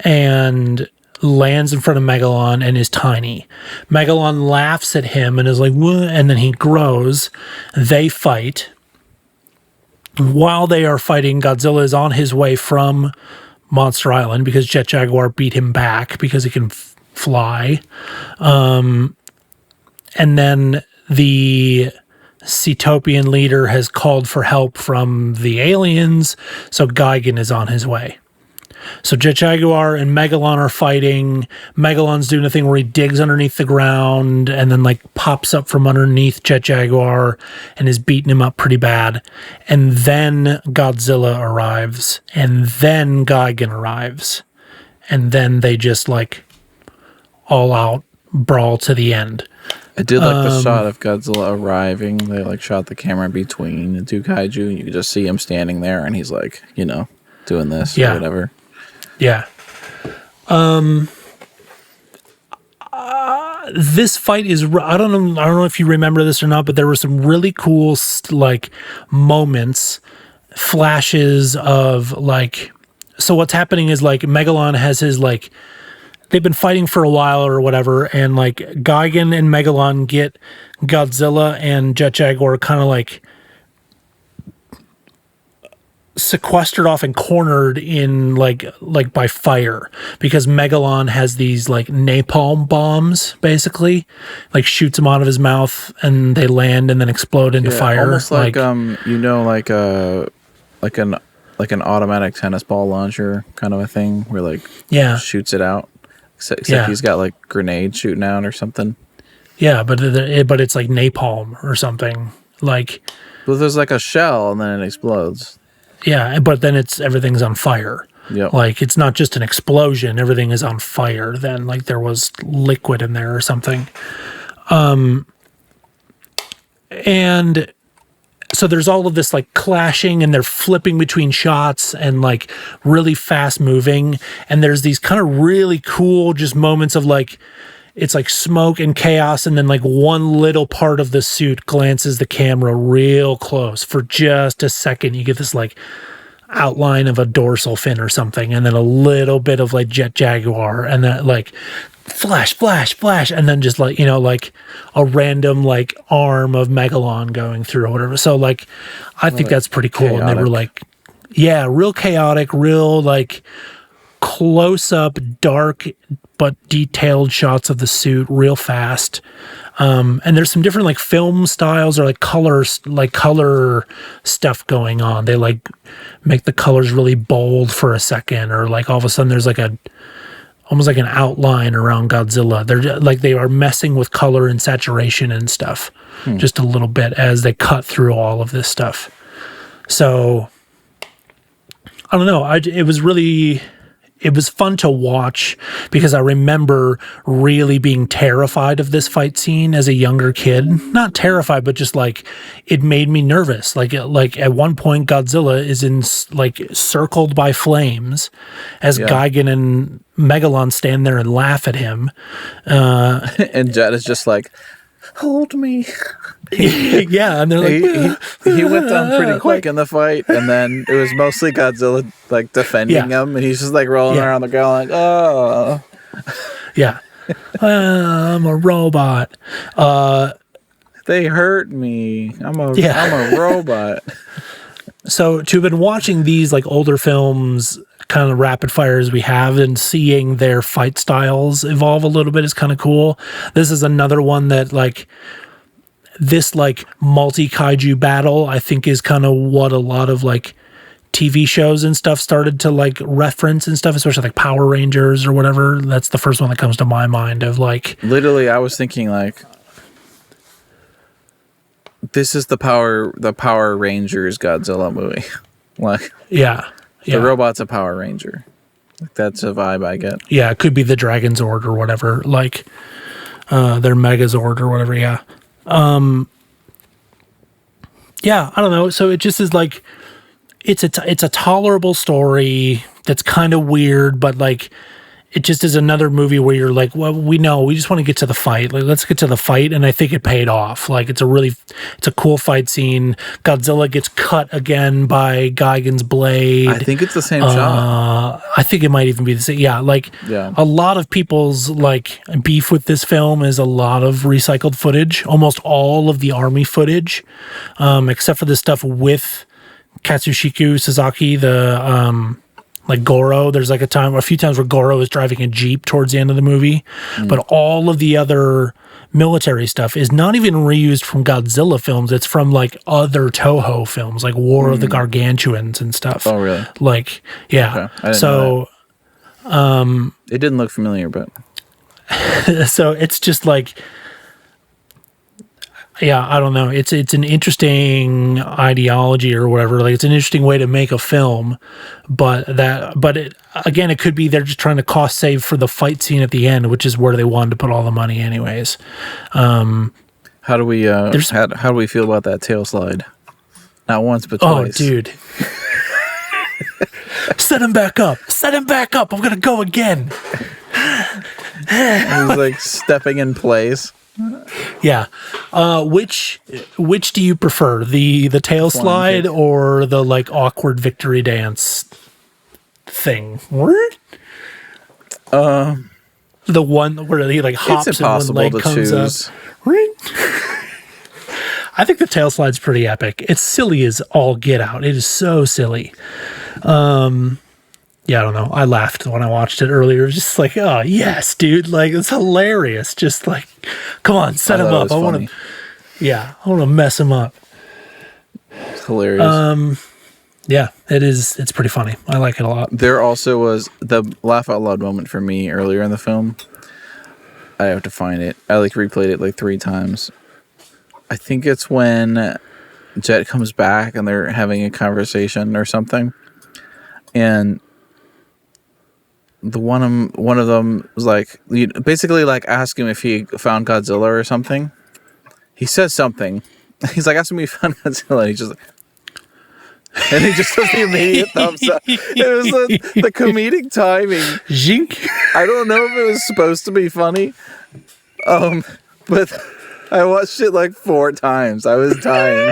B: and lands in front of Megalon and is tiny. Megalon laughs at him and is like, what? And then he grows. They fight. While they are fighting, Godzilla is on his way from Monster Island because Jet Jaguar beat him back because he can fly. And then the Cetopian leader has called for help from the aliens, so Gigan is on his way. So Jet Jaguar and Megalon are fighting. Megalon's doing a thing where he digs underneath the ground and then pops up from underneath Jet Jaguar and is beating him up pretty bad. And then Godzilla arrives, and then Gigan arrives, and then they just all out brawl to the end.
A: I did like the shot of Godzilla arriving. They shot the camera between the 2 kaiju. You could just see him standing there, and he's doing this or whatever.
B: Yeah. This fight is, I don't know if you remember this or not, but there were some really cool moments, flashes of so what's happening is Megalon has his they've been fighting for a while or whatever, and like Gigan and Megalon get Godzilla and Jet Jaguar kind of like sequestered off and cornered in like by fire, because Megalon has these like napalm bombs, basically, like shoots them out of his mouth and they land and then explode into fire,
A: almost like like an automatic tennis ball launcher kind of a thing, where like shoots it out, except he's got like grenades shooting out or something.
B: But it's like napalm or something, like,
A: well, there's like a shell and then it explodes.
B: Yeah, but then everything's on fire.
A: Yep.
B: Like, it's not just an explosion, everything is on fire. Then, like, there was liquid in there or something. And so there's all of this, like, clashing, and they're flipping between shots and, like, really fast moving. And there's these kind of really cool just moments of, like, it's like smoke and chaos, and then like one little part of the suit glances the camera real close for just a second. You get this like outline of a dorsal fin or something, and then a little bit of like Jet Jaguar, and then like flash, and then just like, you know, like a random like arm of Megalon going through or whatever. So like, I think that's pretty cool. Chaotic. And they were like, yeah, real chaotic, real like close up, dark but detailed shots of the suit real fast. And there's some different like film styles or like color stuff going on. They like make the colors really bold for a second, or like all of a sudden there's like almost like an outline around Godzilla. They're like, they are messing with color and saturation and stuff just a little bit as they cut through all of this stuff. So I don't know. It was fun to watch, because I remember really being terrified of this fight scene as a younger kid. Not terrified, but just like, it made me nervous. Like at one point, Godzilla is circled by flames as Gigan and Megalon stand there and laugh at him.
A: And Jet is just like, hold me.
B: Yeah, and they're like,
A: he went down pretty quick in the fight, and then it was mostly Godzilla like defending him, and he's just like rolling around the ground like, oh.
B: Yeah. I'm a robot.
A: They hurt me. I'm a robot.
B: So to have been watching these like older films kind of rapid fire as we have, and seeing their fight styles evolve a little bit is kind of cool. This is another one that like, this like multi-kaiju battle, I think, is kind of what a lot of like TV shows and stuff started to like reference and stuff, especially like Power Rangers or whatever. That's the first one that comes to my mind of like, literally
A: I was thinking like, this is the Power Rangers Godzilla movie. Like,
B: the
A: robot's a Power Ranger. Like, that's a vibe I get.
B: Yeah, it could be the Dragon Zord or whatever, like their Megazord or whatever. I don't know. So it just is like, it's a tolerable story that's kind of weird, but like, it just is another movie where you're like, well, we just want to get to the fight. Like, let's get to the fight. And I think it paid off. Like, it's a cool fight scene. Godzilla gets cut again by Gigan's blade.
A: I think it's the same shot.
B: I think it might even be the same. Yeah. A lot of people's like beef with this film is a lot of recycled footage, almost all of the army footage, except for the stuff with Katsushika Sasaki, the, like Goro. There's like a few times where Goro is driving a Jeep towards the end of the movie. But all of the other military stuff is not even reused from Godzilla films. It's from like other Toho films, like War of the Gargantuans and stuff.
A: Oh, really?
B: Like, yeah. Okay. So,
A: it didn't look familiar, but.
B: So it's just like, I don't know. It's an interesting ideology or whatever. Like, it's an interesting way to make a film, but it could be they're just trying to cost save for the fight scene at the end, which is where they wanted to put all the money anyways.
A: How do we how do we feel about that tail slide? Not once, but twice.
B: Oh, dude. Set him back up. I'm gonna go again.
A: He's like stepping in place.
B: Yeah. Which do you prefer? The tail slide or the like awkward victory dance thing? The one where he like hops
A: It's
B: and one
A: impossible
B: leg
A: to
B: comes
A: choose.
B: up. I think the tail slide's pretty epic. It's silly as all get out. It is so silly. Yeah, I don't know. I laughed when I watched it earlier. It was just like, oh yes, dude. Like it's hilarious. Just like, come on, set him up. I want to mess him up.
A: It's hilarious.
B: Yeah, it is. It's pretty funny. I like it a lot.
A: There also was the laugh out loud moment for me earlier in the film. I have to find it. I like replayed it like 3 times. I think it's when Jet comes back and they're having a conversation or something, and one of them was like, basically like ask him if he found Godzilla or something. He says something. He's like, asking me if he found Godzilla. And he just does the immediate thumbs up. It was the comedic timing.
B: Zink.
A: I don't know if it was supposed to be funny, but I watched it like 4 times. I was dying.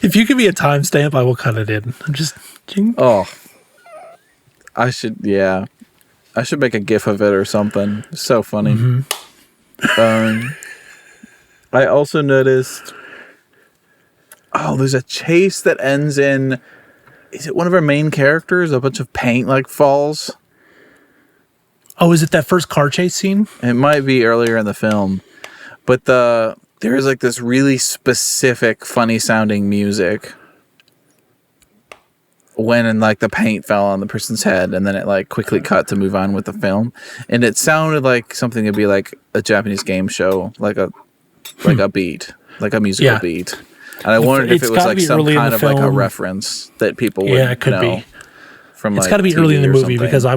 B: If you give me a timestamp, I will cut it in. I'm just. Zing.
A: Oh. I should make a GIF of it or something. It's so funny. Mm-hmm. I also noticed, there's a chase that ends in, is it one of our main characters? A bunch of paint like falls.
B: Oh, is it that first car chase scene?
A: It might be earlier in the film, but there's like this really specific, funny sounding music. When like the paint fell on the person's head, and then it like quickly cut to move on with the film, and it sounded like something that'd be like a Japanese game show, like a beat, like a musical beat. And I wondered if it was like some kind of like a reference that people would
B: it could
A: know
B: be
A: from.
B: It's
A: like,
B: got to be
A: TV
B: early in the movie
A: something.
B: because I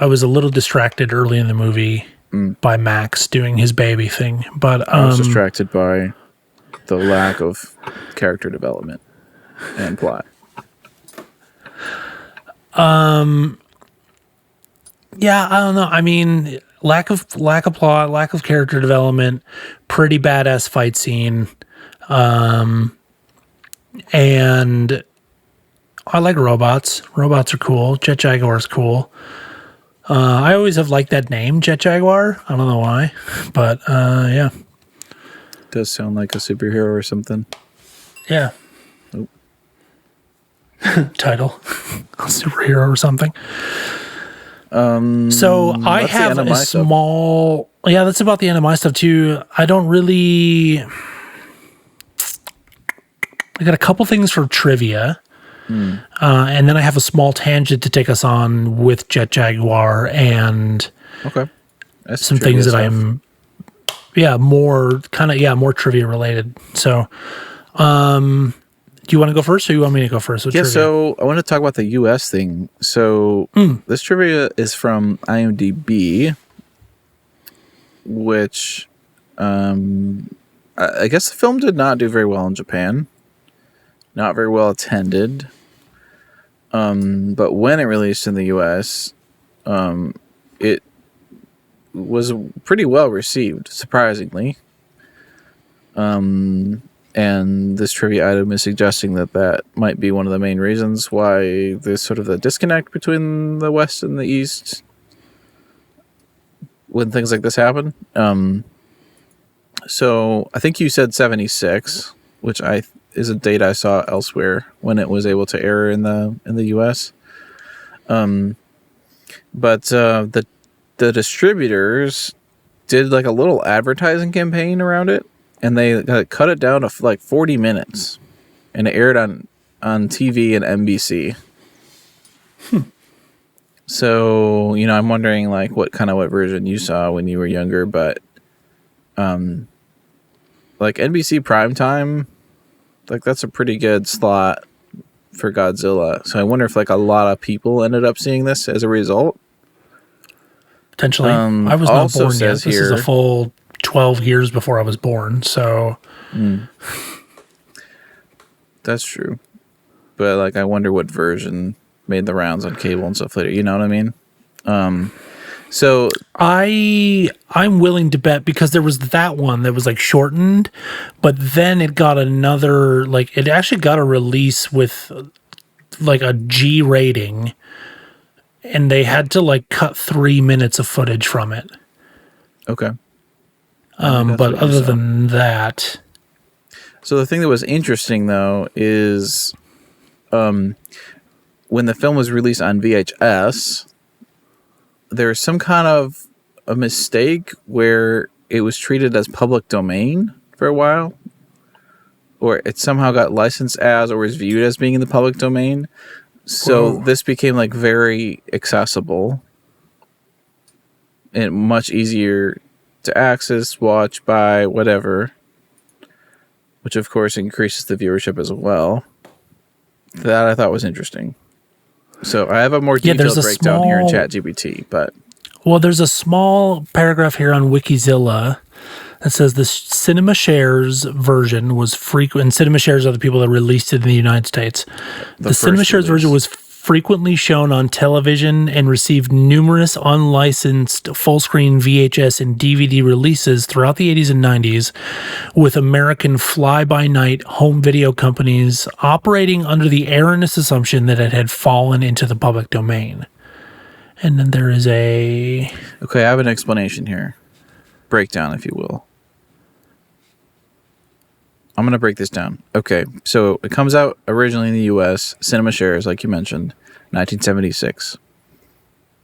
B: was a little distracted early in the movie by Max doing his baby thing, but
A: I was distracted by the lack of character development and plot.
B: Yeah, I don't know. I mean, lack of plot, lack of character development, pretty badass fight scene. And I like robots. Robots are cool. Jet Jaguar is cool. I always have liked that name, Jet Jaguar. I don't know why, but yeah.
A: Does sound like a superhero or something.
B: Yeah.
A: Oh.
B: Title. A superhero or something. So I have a small... Stuff. Yeah, that's about the end of my stuff too. I don't really... I got a couple things for trivia. And then I have a small tangent to take us on with Jet Jaguar and
A: That's
B: some things that stuff. I'm... Yeah, more trivia related. So, do you want to go first or you want me to go first?
A: Trivia? So I want to talk about the U.S. thing. So this trivia is from IMDb, which I guess the film did not do very well in Japan. Not very well attended. But when it released in the U.S., it was pretty well received, surprisingly. And this trivia item is suggesting that might be one of the main reasons why there's sort of a disconnect between the West and the East when things like this happen. So I think you said 76, which is a date I saw elsewhere when it was able to air in the U.S. But the distributors did like a little advertising campaign around it, and they cut it down to like 40 minutes, and it aired on TV and NBC. So, I'm wondering like what version you saw when you were younger, but like NBC primetime, like that's a pretty good slot for Godzilla. So I wonder if like a lot of people ended up seeing this as a result.
B: Potentially. I was not born yet. This is a full 12 years before I was born, so...
A: That's true. But, like, I wonder what version made the rounds on cable and stuff later. You know what I mean? So...
B: I'm willing to bet, because there was that one that was, like, shortened, but then it got another... Like, it actually got a release with, like, a G rating... and they had to like cut 3 minutes of footage from it.
A: Okay.
B: But other than that,
A: so the thing that was interesting though is, when the film was released on VHS, there was some kind of a mistake where it was treated as public domain for a while, or it somehow got licensed as or was viewed as being in the public domain. So this became like very accessible and much easier to access, watch, buy, whatever, which of course increases the viewership as well. That I thought was interesting. So I have a more detailed breakdown here in ChatGPT, but...
B: Well, there's a small paragraph here on Wikizilla that says the Cinema Shares version was frequent. Cinema Shares are the people that released it in the United States. The Cinema Shares version was frequently shown on television and received numerous unlicensed full-screen VHS and DVD releases throughout the 80s and 90s, with American fly-by-night home video companies operating under the erroneous assumption that it had fallen into the public domain. And then there is a...
A: Okay, I have an explanation here. Breakdown, if you will. I'm going to break this down. Okay, so it comes out originally in the U.S., Cinema Shares, like you mentioned, 1976.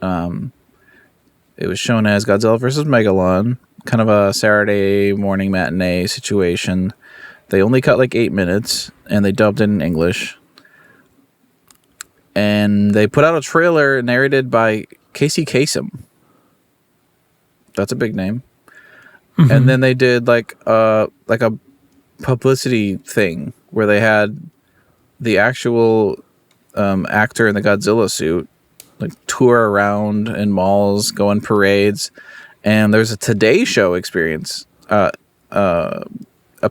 A: It was shown as Godzilla vs. Megalon, kind of a Saturday morning matinee situation. They only cut like 8 minutes, and they dubbed it in English. And they put out a trailer narrated by Casey Kasem. That's a big name. Mm-hmm. And then they did like a publicity thing where they had the actual actor in the Godzilla suit like tour around in malls, go on parades, and there's a Today Show appearance on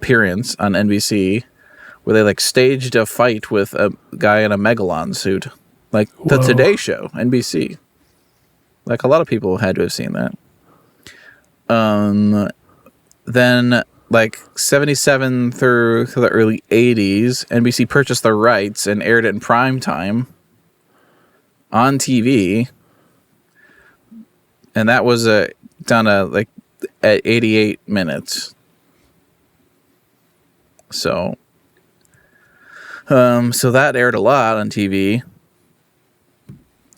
A: NBC where they like staged a fight with a guy in a Megalon suit, like the Today Show, NBC. Like a lot of people had to have seen that. Then like 77 through the early 80s, NBC purchased the rights and aired it in prime time on TV. And that was done at 88 minutes. So that aired a lot on TV.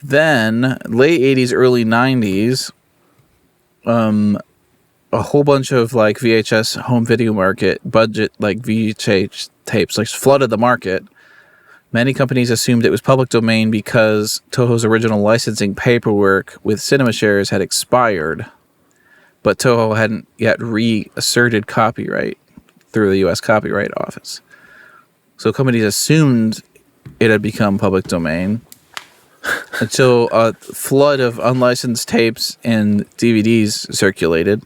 A: Then late 80s, early 90s, a whole bunch of like VHS home video market budget, like VHS tapes, like flooded the market. Many companies assumed it was public domain because Toho's original licensing paperwork with Cinema Shares had expired, but Toho hadn't yet reasserted copyright through the U.S. Copyright Office. So companies assumed it had become public domain until a flood of unlicensed tapes and DVDs circulated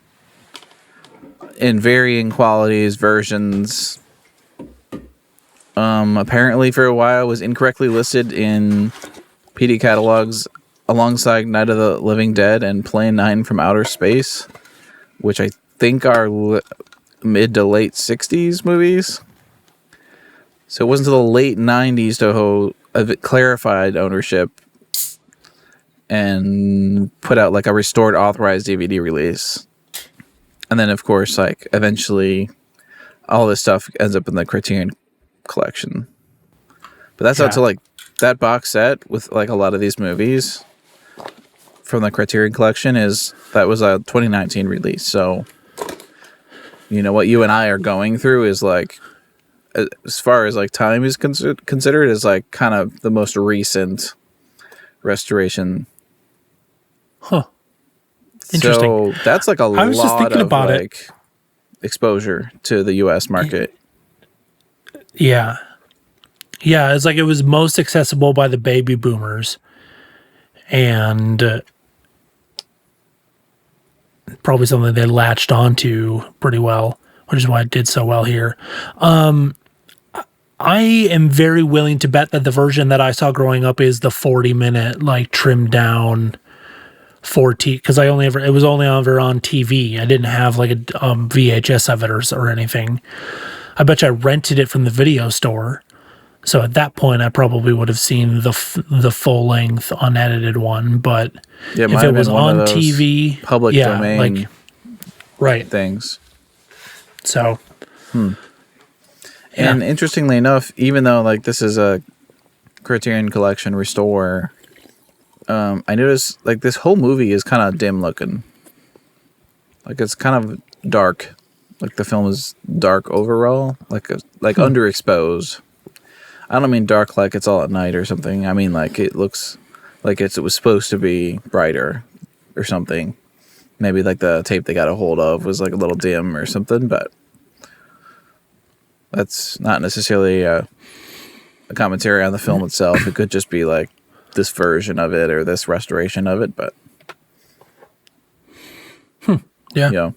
A: in varying qualities, versions. Apparently for a while was incorrectly listed in PD catalogs alongside Night of the Living Dead and Plan 9 from Outer Space, which I think are mid to late 60s movies. So it wasn't until the late 90s Toho clarified ownership and put out like a restored authorized DVD release. And then, of course, like eventually all this stuff ends up in the Criterion collection. But that's up to like that box set with like a lot of these movies from the Criterion collection that was a 2019 release. So, you know, what you and I are going through is like, as far as like time is considered, is like kind of the most recent restoration.
B: Huh. Interesting.
A: So that's like a lot
B: just thinking
A: of
B: about
A: like exposure to the U.S. market.
B: Yeah. Yeah, it's like it was most accessible by the baby boomers. And probably something they latched onto pretty well, which is why it did so well here. I am very willing to bet that the version that I saw growing up is the 40-minute, like, trimmed down 4T, because it was only ever on TV. I didn't have like a VHS of it or anything. I bet you I rented it from the video store. So at that point, I probably would have seen the full length unedited one. But
A: Yeah,
B: if it was on TV,
A: public domain
B: right
A: things.
B: So,
A: And interestingly enough, even though like this is a Criterion Collection restore, I noticed like this whole movie is kind of dim looking. Like it's kind of dark. Like the film is dark overall, like underexposed. I don't mean dark like it's all at night or something. I mean like it looks like it was supposed to be brighter or something. Maybe like the tape they got a hold of was like a little dim or something, but that's not necessarily a commentary on the film itself. It could just be like this version of it or this restoration of it, but
B: yeah.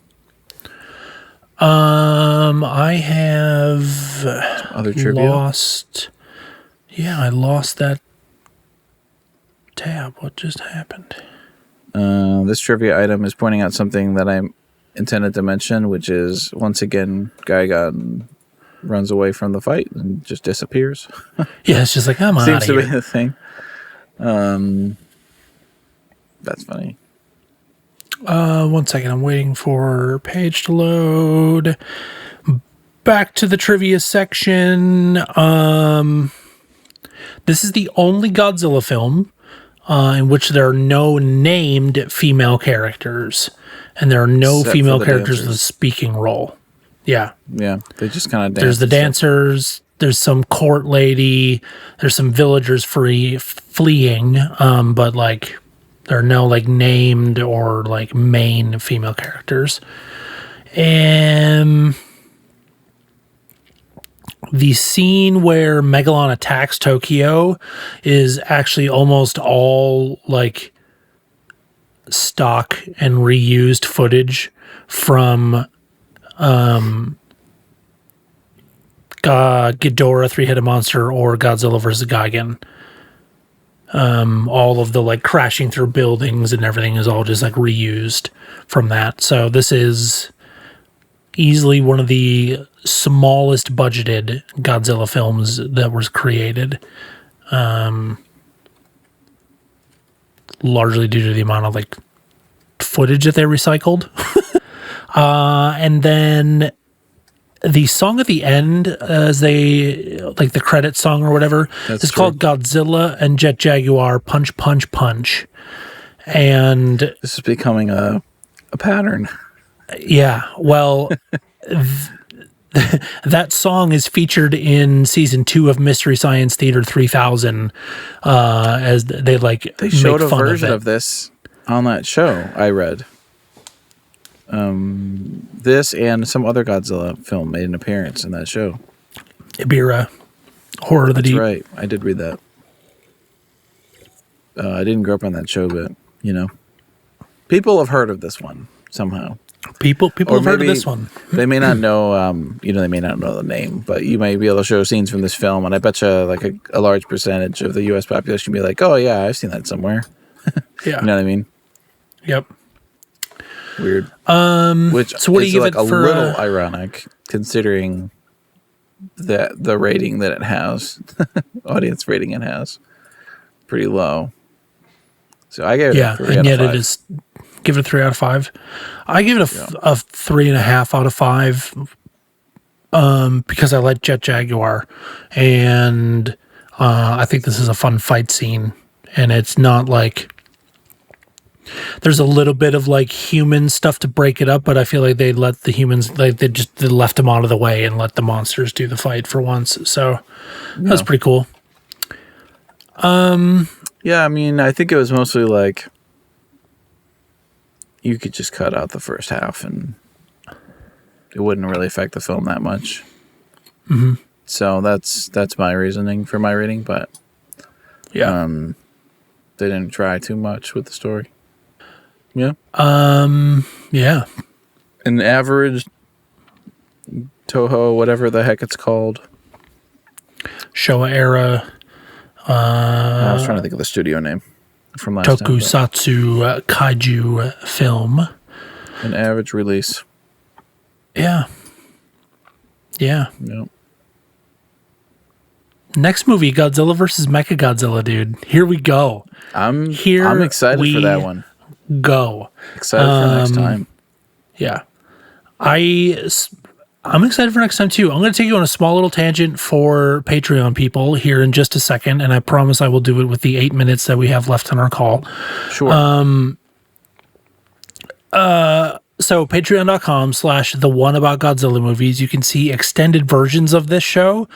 B: I have
A: other trivia.
B: I lost that tab. What just happened?
A: This trivia item is pointing out something that I intended to mention, which is once again, Gigon runs away from the fight and just disappears.
B: Yeah, it's just like, I'm out
A: Seems to
B: here.
A: be the thing. That's funny.
B: 1 second. I'm waiting for page to load. Back to the trivia section. This is the only Godzilla film in which there are no named female characters, and there are no
A: Except
B: female
A: for the
B: characters with a
A: dancers.
B: speaking role. Yeah.
A: Yeah, they just kind of dance.
B: There's the
A: and stuff.
B: dancers. There's some court lady. There's some villagers fleeing. But like, there are no like named or like main female characters. And the scene where Megalon attacks Tokyo is actually almost all like stock and reused footage from Ghidorah, Three-Headed Monster, or Godzilla vs. Gigan. All of the like crashing through buildings and everything is all just like reused from that. So this is easily one of the smallest budgeted Godzilla films that was created. Largely due to the amount of like footage that they recycled. And then the song at the end, as they like the credit song or whatever, is called Godzilla and Jet Jaguar Punch Punch Punch. And
A: this is becoming a pattern.
B: Yeah, well, that song is featured in season 2 of Mystery Science Theater 3000. As they
A: showed
B: make
A: a
B: fun
A: version
B: of
A: of this on that show. I read. This and some other Godzilla film made an appearance in that show.
B: Ibira, Horror of the
A: That's
B: Deep.
A: right. I did read that. I didn't grow up on that show, but you know, people have heard of this one somehow.
B: People
A: Or
B: have heard of
A: maybe
B: this one.
A: They may not know, they may not know the name, but you may be able to show scenes from this film, and I bet you like a large percentage of the U.S. population will be like, "Oh yeah, I've seen that somewhere."
B: Yeah.
A: You know what I mean?
B: Yep.
A: Weird. Which
B: so what do
A: is
B: you give
A: like
B: it
A: a
B: for,
A: little ironic, considering the rating that it has, audience rating it has, pretty low. So I gave it a 3
B: and
A: out
B: yet
A: of 5.
B: it is. Give it a 3 out of 5. I give it a 3.5 out of 5. Because I like Jet Jaguar, and I think this is a fun fight scene, and it's not like there's a little bit of like human stuff to break it up, but I feel like they let the humans they left them out of the way and let the monsters do the fight for once. So that's pretty cool.
A: Yeah, I mean, I think it was mostly like you could just cut out the first half and it wouldn't really affect the film that much.
B: Mm-hmm.
A: So that's my reasoning for my rating, but
B: Yeah.
A: they didn't try too much with the story. Yeah.
B: Yeah.
A: An average Toho, whatever the heck it's called.
B: Showa-era.
A: I was trying to think of the studio name from last time.
B: Tokusatsu kaiju film.
A: An average release.
B: Yeah. Yeah.
A: Yep.
B: Next movie, Godzilla versus Mechagodzilla, dude. Here we go.
A: I'm excited for that one.
B: Go.
A: Excited for next time.
B: Yeah. I'm excited for next time too. I'm going to take you on a small little tangent for Patreon people here in just a second, and I promise I will do it with the 8 minutes that we have left on our call.
A: Sure.
B: So patreon.com/the one about Godzilla movies. You can see extended versions of this show.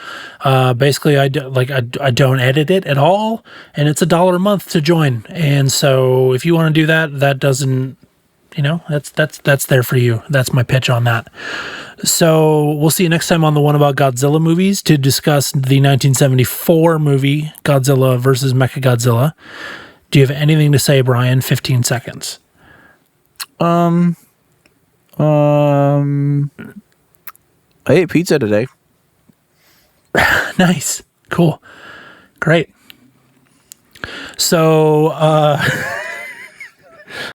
B: Basically, I don't edit it at all, and it's $1 a month to join. And so if you want to do that, that doesn't, that's there for you. That's my pitch on that. So we'll see you next time on the one about Godzilla movies to discuss the 1974 movie Godzilla versus Mechagodzilla. Do you have anything to say, Brian? 15 seconds.
A: I ate pizza today.
B: Nice. Cool. Great. So,